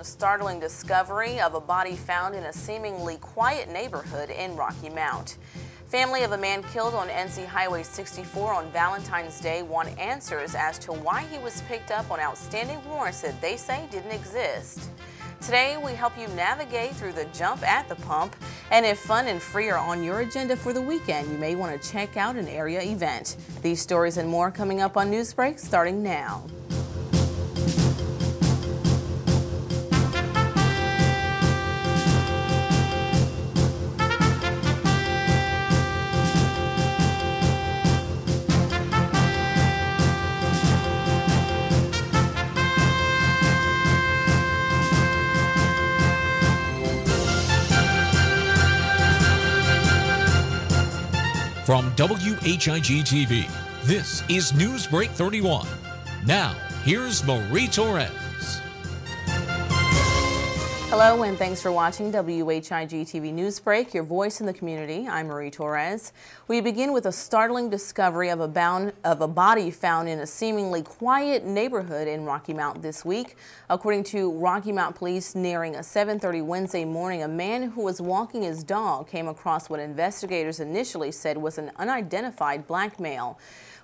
A startling discovery of a body found in a seemingly quiet neighborhood in Rocky Mount. Family of a man killed on NC Highway 64 on Valentine's Day want answers as to why he was picked up on outstanding warrants that they say didn't exist. Today, we help you navigate through the jump at the pump, and if fun and free are on your agenda for the weekend, you may want to check out an area event. These stories and more coming up on NewsBreak starting now. From WHIG-TV, this is NewsBreak 31. Now, here's Marie Torres. Hello and thanks for watching WHIG-TV NewsBreak, your voice in the community. I'm Marie Torres. We begin with a startling discovery of a body found in a seemingly quiet neighborhood in Rocky Mount this week. According to Rocky Mount Police, nearing 7:30 Wednesday morning, a man who was walking his dog came across what investigators initially said was an unidentified black male.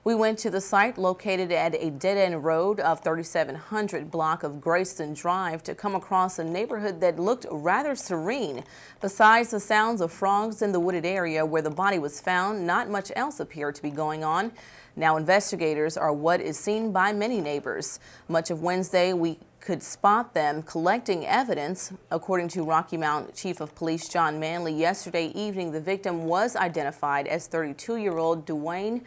We went to the site located at a dead-end road of 3700 block of Grayston Drive to come across a neighborhood that looked rather serene. Besides the sounds of frogs in the wooded area where the body was found, not much else appeared to be going on. Now investigators are what is seen by many neighbors. Much of Wednesday, we could spot them collecting evidence. According to Rocky Mount Chief of Police John Manley, yesterday evening the victim was identified as 32-year-old Dewan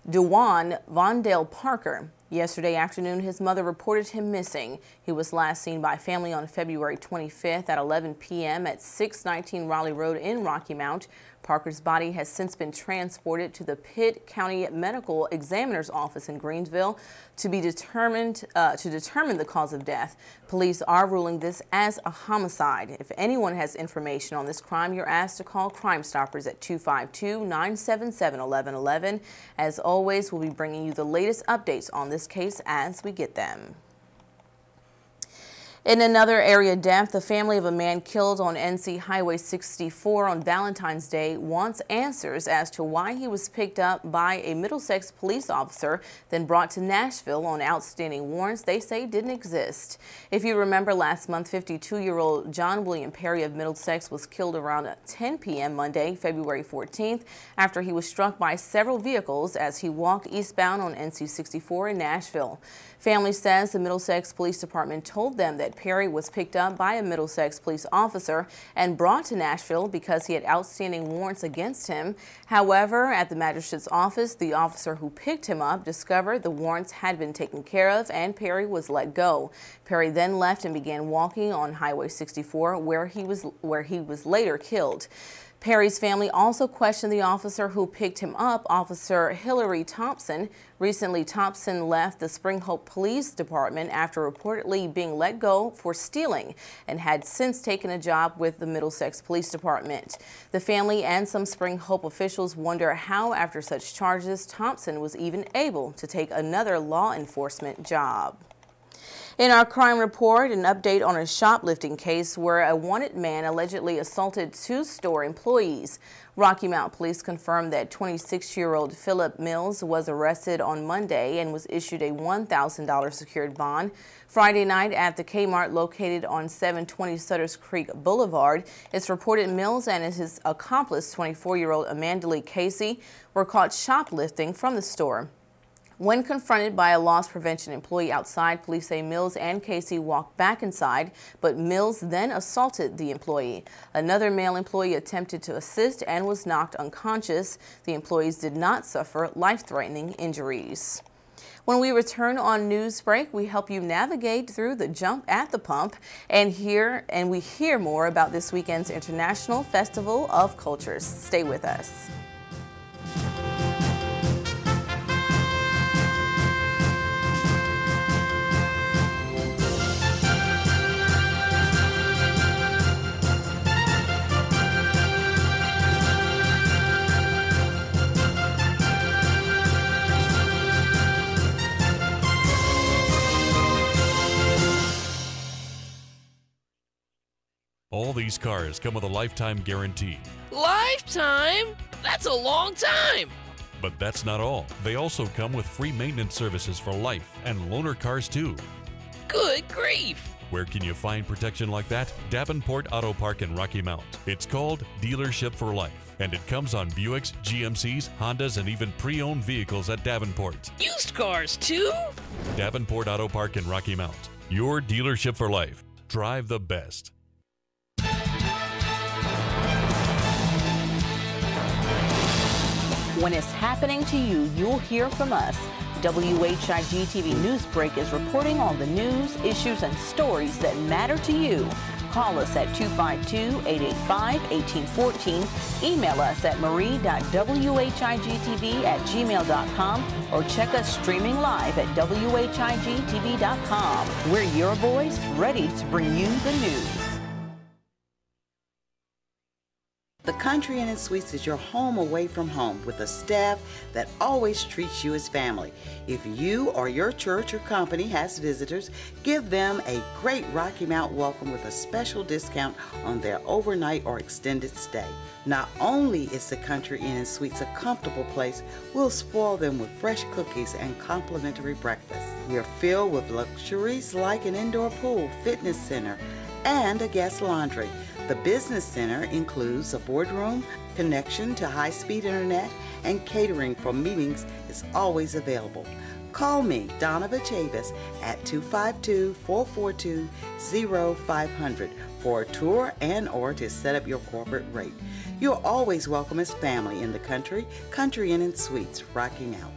Vondale Parker. Yesterday afternoon, his mother reported him missing. He was last seen by family on February 25th at 11 p.m. at 619 Raleigh Road in Rocky Mount. Parker's body has since been transported to the Pitt County Medical Examiner's Office in Greensville to determine the cause of death. Police are ruling this as a homicide. If anyone has information on this crime, you're asked to call Crime Stoppers at 252-977-1111. As always, we'll be bringing you the latest updates on this case as we get them. In another area death, the family of a man killed on NC Highway 64 on Valentine's Day wants answers as to why he was picked up by a Middlesex police officer, then brought to Nashville on outstanding warrants they say didn't exist. If you remember last month, 52-year-old John William Perry of Middlesex was killed around 10 p.m. Monday, February 14th, after he was struck by several vehicles as he walked eastbound on NC 64 in Nashville. Family says the Middlesex Police Department told them that Perry was picked up by a Middlesex police officer and brought to Nashville because he had outstanding warrants against him. However, at the magistrate's office, the officer who picked him up discovered the warrants had been taken care of and Perry was let go. Perry then left and began walking on Highway 64 where he was later killed. Perry's family also questioned the officer who picked him up, Officer Hillary Thompson. Recently, Thompson left the Spring Hope Police Department after reportedly being let go for stealing and had since taken a job with the Middlesex Police Department. The family and some Spring Hope officials wonder how, after such charges, Thompson was even able to take another law enforcement job. In our crime report, an update on a shoplifting case where a wanted man allegedly assaulted two store employees. Rocky Mount Police confirmed that 26-year-old Philip Mills was arrested on Monday and was issued a $1,000 secured bond. Friday night at the Kmart located on 720 Sutters Creek Boulevard, it's reported Mills and his accomplice, 24-year-old Amanda Lee Casey, were caught shoplifting from the store. When confronted by a loss prevention employee outside, police say Mills and Casey walked back inside, but Mills then assaulted the employee. Another male employee attempted to assist and was knocked unconscious. The employees did not suffer life-threatening injuries. When we return on NewsBreak, we help you navigate through the jump at the pump and we hear more about this weekend's International Festival of Cultures. Stay with us. All these cars come with a lifetime guarantee. Lifetime? That's a long time! But that's not all. They also come with free maintenance services for life and loaner cars too. Good grief! Where can you find protection like that? Davenport Auto Park in Rocky Mount. It's called Dealership for Life, and it comes on Buicks, GMCs, Hondas, and even pre-owned vehicles at Davenport. Used cars too? Davenport Auto Park in Rocky Mount. Your dealership for life. Drive the best. When it's happening to you, you'll hear from us. WHIG TV NewsBreak is reporting on the news, issues, and stories that matter to you. Call us at 252-885-1814. Email us at marie.whigtv@gmail.com or check us streaming live at whigtv.com. We're your voice, ready to bring you the news. The Country Inn and Suites is your home away from home with a staff that always treats you as family. If you or your church or company has visitors, give them a great Rocky Mount welcome with a special discount on their overnight or extended stay. Not only is the Country Inn and Suites a comfortable place, we'll spoil them with fresh cookies and complimentary breakfast. We are filled with luxuries like an indoor pool, fitness center, and a guest laundry. The Business Center includes a boardroom, connection to high-speed internet, and catering for meetings is always available. Call me, Donna Chavis, at 252-442-0500 for a tour and or to set up your corporate rate. You're always welcome as family in the Country Inn and Suites, Rocky Mount.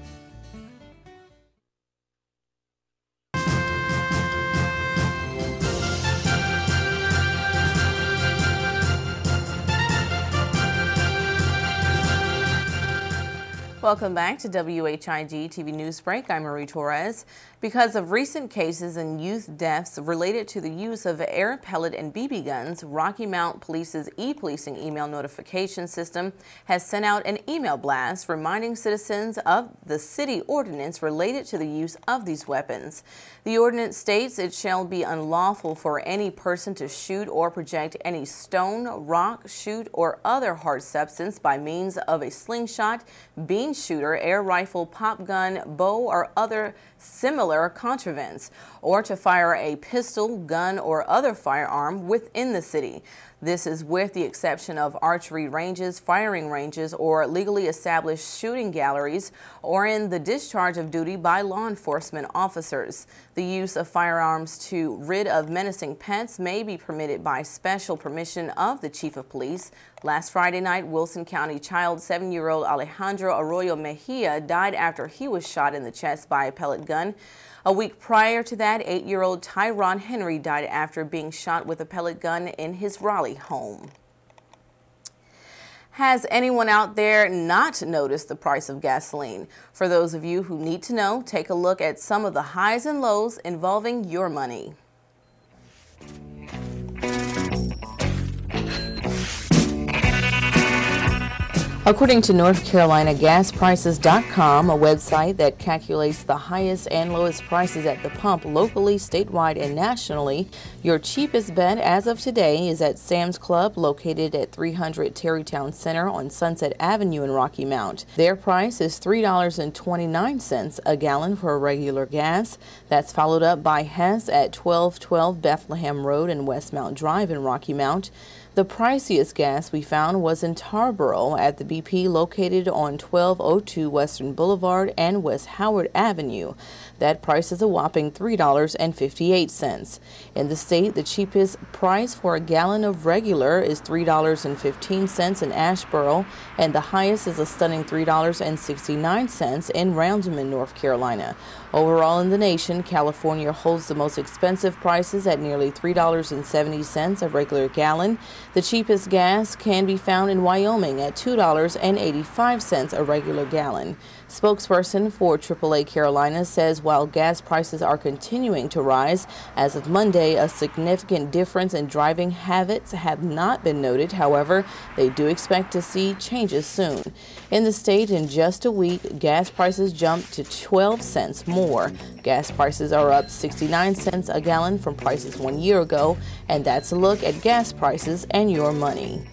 Welcome back to WHIG TV Newsbreak. I'm Marie Torres. Because of recent cases and youth deaths related to the use of air, pellet, and BB guns, Rocky Mount Police's e-policing email notification system has sent out an email blast reminding citizens of the city ordinance related to the use of these weapons. The ordinance states it shall be unlawful for any person to shoot or project any stone, rock, shoot, or other hard substance by means of a slingshot, bean shooter, air rifle, pop gun, bow, or other similar contrivance, or to fire a pistol, gun, or other firearm within the city. This is with the exception of archery ranges, firing ranges, or legally established shooting galleries, or in the discharge of duty by law enforcement officers. The use of firearms to rid of menacing pets may be permitted by special permission of the Chief of Police. Last Friday night, Wilson County child 7-year-old Alejandro Arroyo Mejia died after he was shot in the chest by a pellet gun. A week prior to that, 8-year-old Tyron Henry died after being shot with a pellet gun in his Raleigh home. Has anyone out there not noticed the price of gasoline? For those of you who need to know, take a look at some of the highs and lows involving your money. According to NorthCarolinaGasPrices.com, a website that calculates the highest and lowest prices at the pump locally, statewide, and nationally, your cheapest bet as of today is at Sam's Club, located at 300 Terrytown Center on Sunset Avenue in Rocky Mount. Their price is $3.29 a gallon for regular gas. That's followed up by Hess at 1212 Bethlehem Road and Westmount Drive in Rocky Mount. The priciest gas we found was in Tarboro at the BP located on 1202 Western Boulevard and West Howard Avenue. That price is a whopping $3.58. In the state, the cheapest price for a gallon of regular is $3.15 in Asheboro, and the highest is a stunning $3.69 in Rounduman, North Carolina. Overall in the nation, California holds the most expensive prices at nearly $3.70 a regular gallon. The cheapest gas can be found in Wyoming at $2.85 a regular gallon. Spokesperson for AAA Carolina says while gas prices are continuing to rise, as of Monday, a significant difference in driving habits have not been noted. However, they do expect to see changes soon. In the state, in just a week, gas prices jumped to 12 cents more. Gas prices are up 69 cents a gallon from prices 1 year ago, and that's a look at gas prices and your money.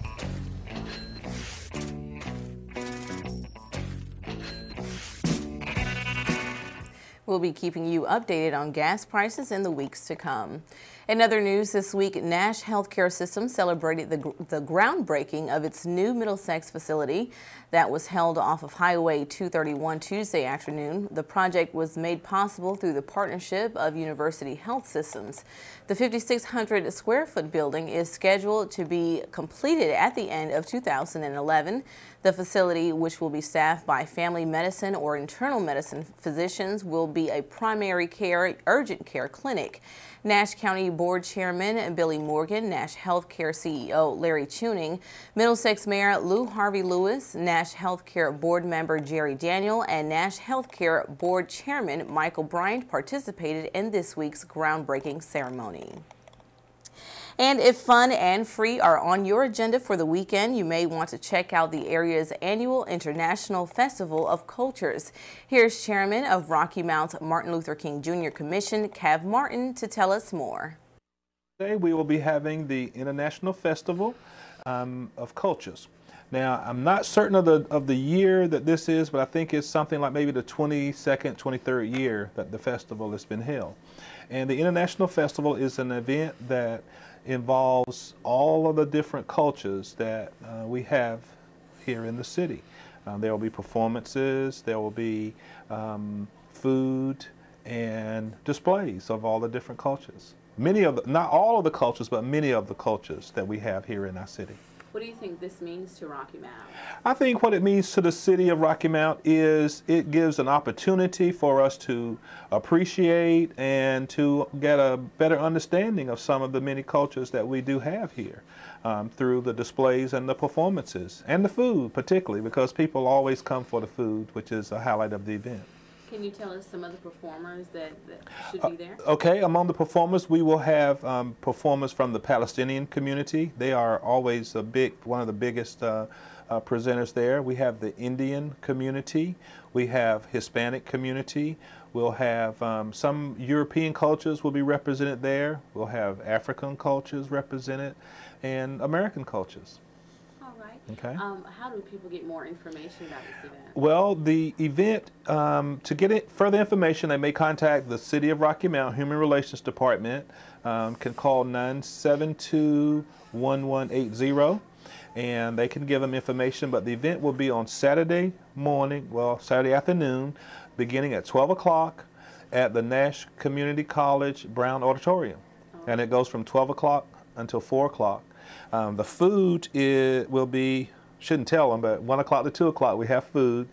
We'll be keeping you updated on gas prices in the weeks to come. In other news this week, Nash Healthcare System celebrated the groundbreaking of its new Middlesex facility that was held off of Highway 231 Tuesday afternoon. The project was made possible through the partnership of University Health Systems. The 5,600 square foot building is scheduled to be completed at the end of 2011. The facility, which will be staffed by family medicine or internal medicine physicians, will be a primary care, urgent care clinic. Nash County Board Chairman Billy Morgan, Nash Healthcare CEO Larry Tuning, Middlesex Mayor Lou Harvey Lewis, Nash Healthcare Board member Jerry Daniel, and Nash Healthcare Board Chairman Michael Bryant participated in this week's groundbreaking ceremony. And if fun and free are on your agenda for the weekend, you may want to check out the area's annual International Festival of Cultures. Here's Chairman of Rocky Mount Martin Luther King Jr. Commission, Cav Martin, to tell us more. Today we will be having the International Festival of Cultures. Now, I'm not certain of the year that this is, but I think it's something like maybe the 22nd, 23rd year that the festival has been held. And the International Festival is an event that involves all of the different cultures that we have here in the city. There will be performances, there will be food and displays of all the different cultures. Not all of the cultures, but many of the cultures that we have here in our city. What do you think this means to Rocky Mount? I think what it means to the city of Rocky Mount is it gives an opportunity for us to appreciate and to get a better understanding of some of the many cultures that we do have here through the displays and the performances and the food, particularly because people always come for the food, which is a highlight of the event. Can you tell us some of the performers that should be there? Okay, among the performers, we will have performers from the Palestinian community. They are always one of the biggest presenters there. We have the Indian community. We have Hispanic community. We'll have some European cultures will be represented there. We'll have African cultures represented and American cultures. Okay. How do people get more information about this event? Well, the event, to get further information, they may contact the City of Rocky Mount Human Relations Department, can call 972-1180, and they can give them information, but the event will be on Saturday afternoon, beginning at 12 o'clock at the Nash Community College Brown Auditorium, and it goes from 12 o'clock until 4 o'clock. The food will be, shouldn't tell them, but 1 o'clock to 2 o'clock we have food.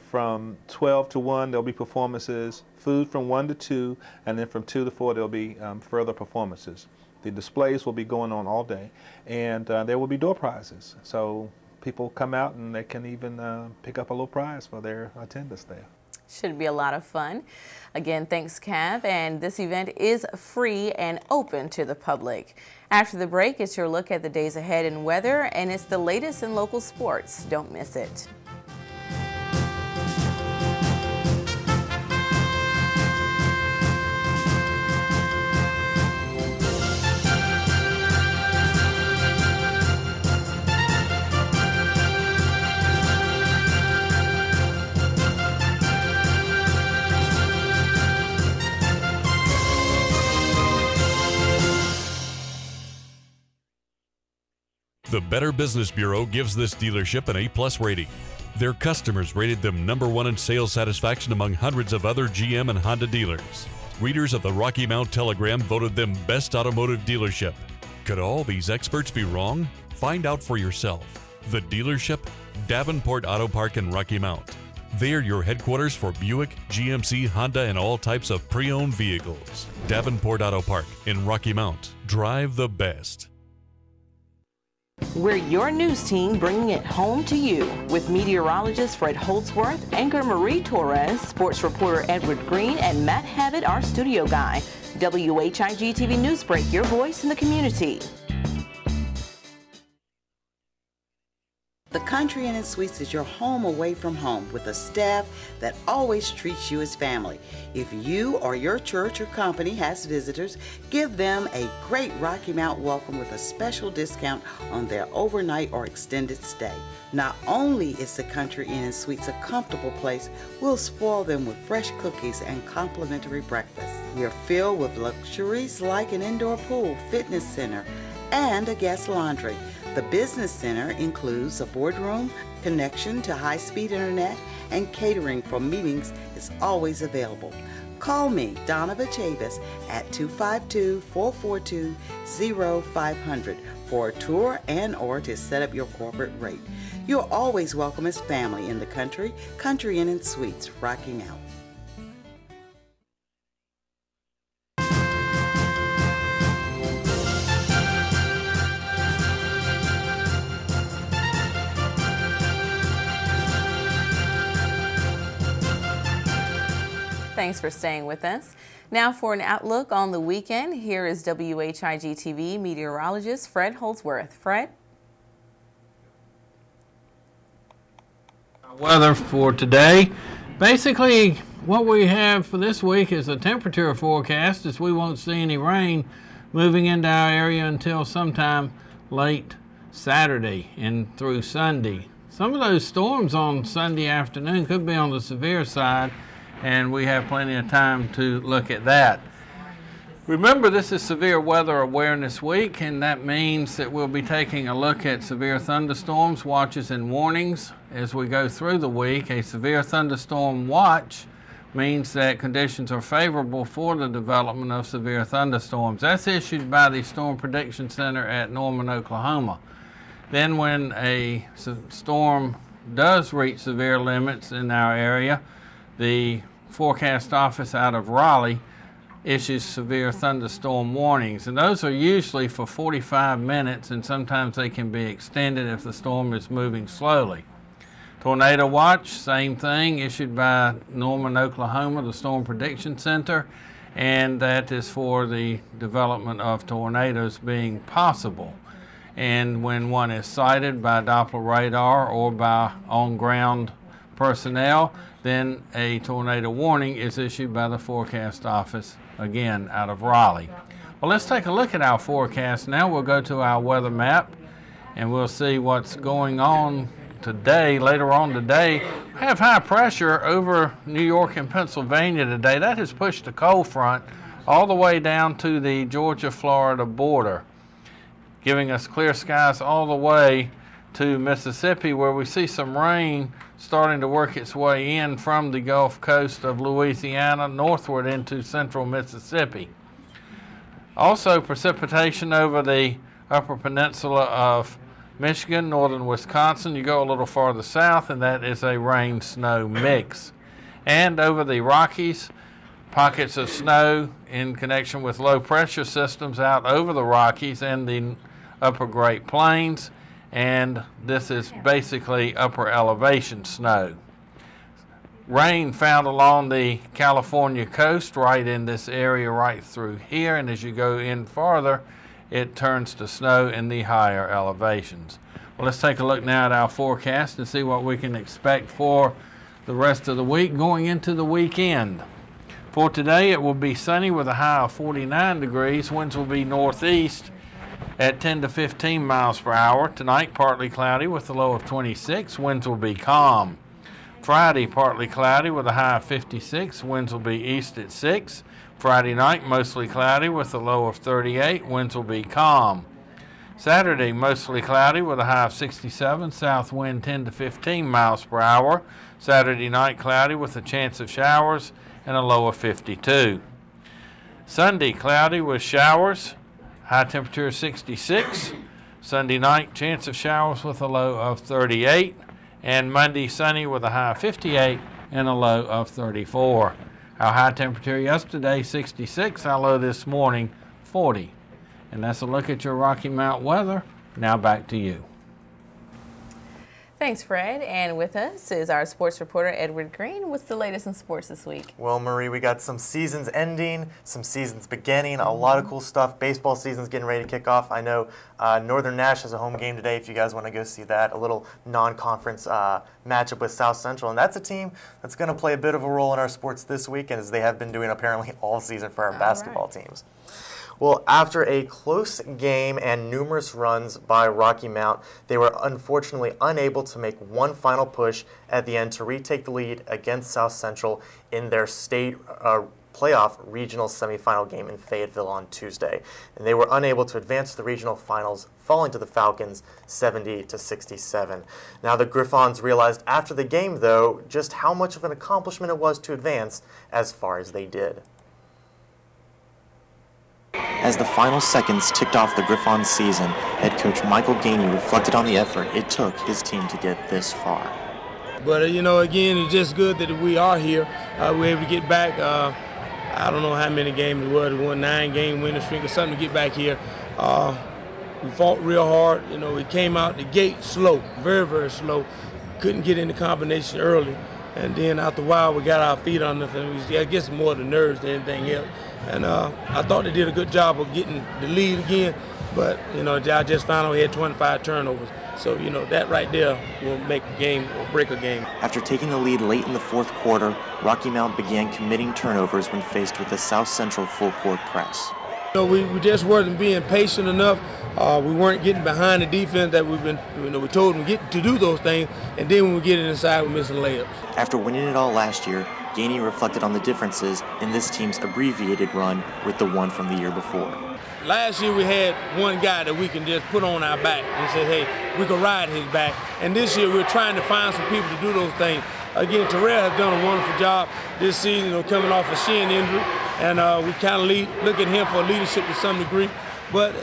From 12 to 1 there'll be performances, food from 1 to 2, and then from 2 to 4 there'll be further performances. The displays will be going on all day, and there will be door prizes. So people come out and they can even pick up a little prize for their attendance there. Should be a lot of fun. Again, thanks, Cav. And this event is free and open to the public. After the break, it's your look at the days ahead in weather, and it's the latest in local sports. Don't miss it. The Better Business Bureau gives this dealership an A+ rating. Their customers rated them #1 in sales satisfaction among hundreds of other GM and Honda dealers. Readers of the Rocky Mount Telegram voted them best automotive dealership. Could all these experts be wrong? Find out for yourself. The dealership, Davenport Auto Park in Rocky Mount. They are your headquarters for Buick, GMC, Honda, and all types of pre-owned vehicles. Davenport Auto Park in Rocky Mount. Drive the best. We're your news team bringing it home to you with meteorologist Fred Holdsworth, anchor Marie Torres, sports reporter Edward Green, and Matt Habit, our studio guy. WHIG-TV Newsbreak, your voice in the community. The Country Inn & Suites is your home away from home with a staff that always treats you as family. If you or your church or company has visitors, give them a great Rocky Mount welcome with a special discount on their overnight or extended stay. Not only is the Country Inn & Suites a comfortable place, we'll spoil them with fresh cookies and complimentary breakfast. We are filled with luxuries like an indoor pool, fitness center, and a guest laundry. The business center includes a boardroom, connection to high-speed internet, and catering for meetings is always available. Call me, Donna Chavis, at 252-442-0500 for a tour and or to set up your corporate rate. You're always welcome as family in the country. Country Inn & Suites, Rocky Mount. Thanks for staying with us. Now for an outlook on the weekend, here is WHIG-TV meteorologist Fred Holdsworth. Fred? Weather for today. Basically, what we have for this week is a temperature forecast, as we won't see any rain moving into our area until sometime late Saturday and through Sunday. Some of those storms on Sunday afternoon could be on the severe side, and we have plenty of time to look at that. Remember, this is Severe Weather Awareness Week, and that means that we'll be taking a look at severe thunderstorms, watches, and warnings as we go through the week. A severe thunderstorm watch means that conditions are favorable for the development of severe thunderstorms. That's issued by the Storm Prediction Center at Norman, Oklahoma. Then when a storm does reach severe limits in our area, the forecast office out of Raleigh issues severe thunderstorm warnings, and those are usually for 45 minutes, and sometimes they can be extended if the storm is moving slowly. Tornado watch, same thing, issued by Norman, Oklahoma, the Storm Prediction Center, and that is for the development of tornadoes being possible. And when one is sighted by Doppler radar or by on-ground personnel, then a tornado warning is issued by the forecast office, again, out of Raleigh. Well, let's take a look at our forecast now. We'll go to our weather map, and we'll see what's going on today. Later on today, we have high pressure over New York and Pennsylvania today. That has pushed the cold front all the way down to the Georgia-Florida border, giving us clear skies all the way to Mississippi, where we see some rain starting to work its way in from the Gulf Coast of Louisiana northward into central Mississippi. Also, precipitation over the upper peninsula of Michigan, northern Wisconsin. You go a little farther south, and that is a rain-snow mix. And over the Rockies, pockets of snow in connection with low-pressure systems out over the Rockies and the upper Great Plains. And this is basically upper elevation snow. Rain found along the California coast, right in this area right through here, and as you go in farther, it turns to snow in the higher elevations. Well, let's take a look now at our forecast and see what we can expect for the rest of the week going into the weekend. For today, it will be sunny with a high of 49 degrees. Winds will be northeast at 10 to 15 miles per hour. Tonight, partly cloudy with a low of 26. Winds will be calm. Friday, partly cloudy with a high of 56. Winds will be east at 6. Friday night, mostly cloudy with a low of 38. Winds will be calm. Saturday, mostly cloudy with a high of 67. South wind 10 to 15 miles per hour. Saturday night, cloudy with a chance of showers and a low of 52. Sunday, cloudy with showers. High temperature is 66. Sunday night, chance of showers with a low of 38. And Monday, sunny with a high of 58 and a low of 34. Our high temperature yesterday, 66. Our low this morning, 40. And that's a look at your Rocky Mount weather. Now back to you. Thanks, Fred. And with us is our sports reporter, Edward Green. What's the latest in sports this week? Well, Marie, we got some seasons ending, some seasons beginning, a lot of cool stuff. Baseball season's getting ready to kick off. I know Northern Nash has a home game today if you guys want to go see that, a little non-conference matchup with South Central. And that's a team that's going to play a bit of a role in our sports this weekend, as they have been doing apparently all season for our basketball teams. Well, after a close game and numerous runs by Rocky Mount, they were unfortunately unable to make one final push at the end to retake the lead against South Central in their state playoff regional semifinal game in Fayetteville on Tuesday. And they were unable to advance to the regional finals, falling to the Falcons 70-67. Now, the Griffons realized after the game, though, just how much of an accomplishment it was to advance as far as they did. As the final seconds ticked off the Griffons' season, head coach Michael Gainey reflected on the effort it took his team to get this far. But, you know, again, it's just good that we are here. We're able to get back. I don't know how many games it was. We won 9-game winning streak or something to get back here. We fought real hard. You know, we came out the gate slow, very, very slow. Couldn't get in the combination early. And then after a while, we got our feet on us, and I guess more the nerves than anything else. And I thought they did a good job of getting the lead again, but, you know, I just found out we had 25 turnovers. So, you know, that right there will make a game or break a game. After taking the lead late in the fourth quarter, Rocky Mount began committing turnovers when faced with the South Central full-court press. You know, we just wasn't being patient enough. We weren't getting behind the defense that we've been, you know, we told them to do those things, and then when we get it inside, we're missing layups. After winning it all last year, Gainey reflected on the differences in this team's abbreviated run with the one from the year before. Last year we had one guy that we can just put on our back and say, hey, we can ride his back. And this year we're trying to find some people to do those things. Again, Terrell has done a wonderful job this season, you know, coming off a shin injury. And we kind of look at him for leadership to some degree. But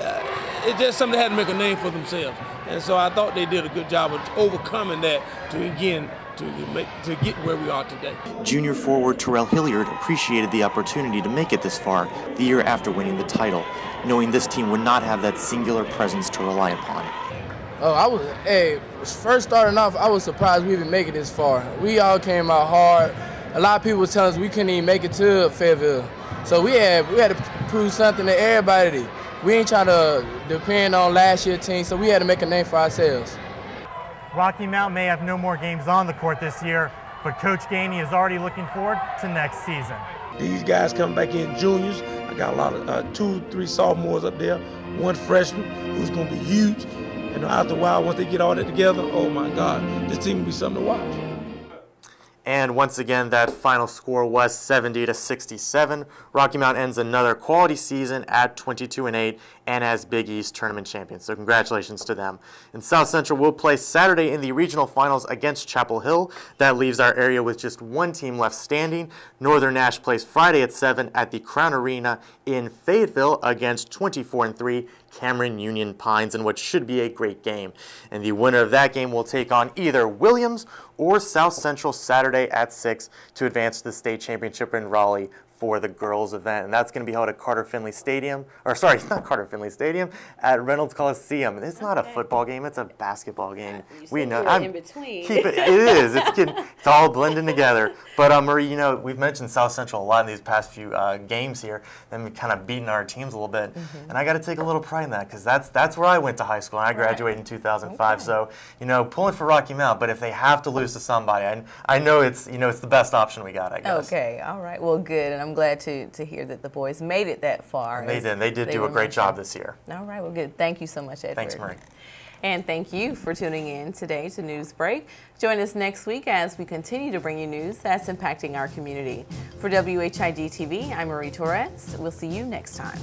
it's just something they had to make a name for themselves. And so I thought they did a good job of overcoming that to, again, to get where we are today. Junior forward Terrell Hilliard appreciated the opportunity to make it this far the year after winning the title, knowing this team would not have that singular presence to rely upon. First starting off, I was surprised we even make it this far. We all came out hard. A lot of people were telling us we couldn't even make it to Fayetteville. So we had to prove something to everybody. We ain't trying to depend on last year's team, so we had to make a name for ourselves. Rocky Mount may have no more games on the court this year, but Coach Gainey is already looking forward to next season. These guys come back in juniors. I got a lot of 2, 3 sophomores up there, one freshman who's going to be huge. And after a while, once they get all that together, oh my God, this team will be something to watch. And once again, that final score was 70-67. Rocky Mount ends another quality season at 22-8 and as Big East tournament champions. So congratulations to them. And South Central will play Saturday in the regional finals against Chapel Hill. That leaves our area with just one team left standing. Northern Nash plays Friday at 7 at the Crown Arena in Fayetteville against 24-3 Cameron Union Pines in what should be a great game. And the winner of that game will take on either Williams or South Central Saturday at 6 to advance to the state championship in Raleigh for the girls event. And that's going to be held at Carter Finley Stadium, or sorry, not Carter Finley Stadium, at Reynolds Coliseum. It's not a football game, it's a basketball game. We know. In between. It is. It's all blending together. But Marie, you know, we've mentioned South Central a lot in these past few games here, and kind of beating our teams a little bit. And I got to take a little pride in that, because that's where I went to high school, and I graduated in 2005. Okay. So, you know, pulling for Rocky Mount, but if they have to lose to somebody, I know it's the best option we got, I guess. Okay, all right. Well, good. And I'm glad to hear that the boys made it that far. They did. They did do a great job this year. All right. Well, good. Thank you so much, Edward. Thanks, Marie. And thank you for tuning in today to NewsBreak. Join us next week as we continue to bring you news that's impacting our community. For WHIG TV, I'm Marie Torres. We'll see you next time.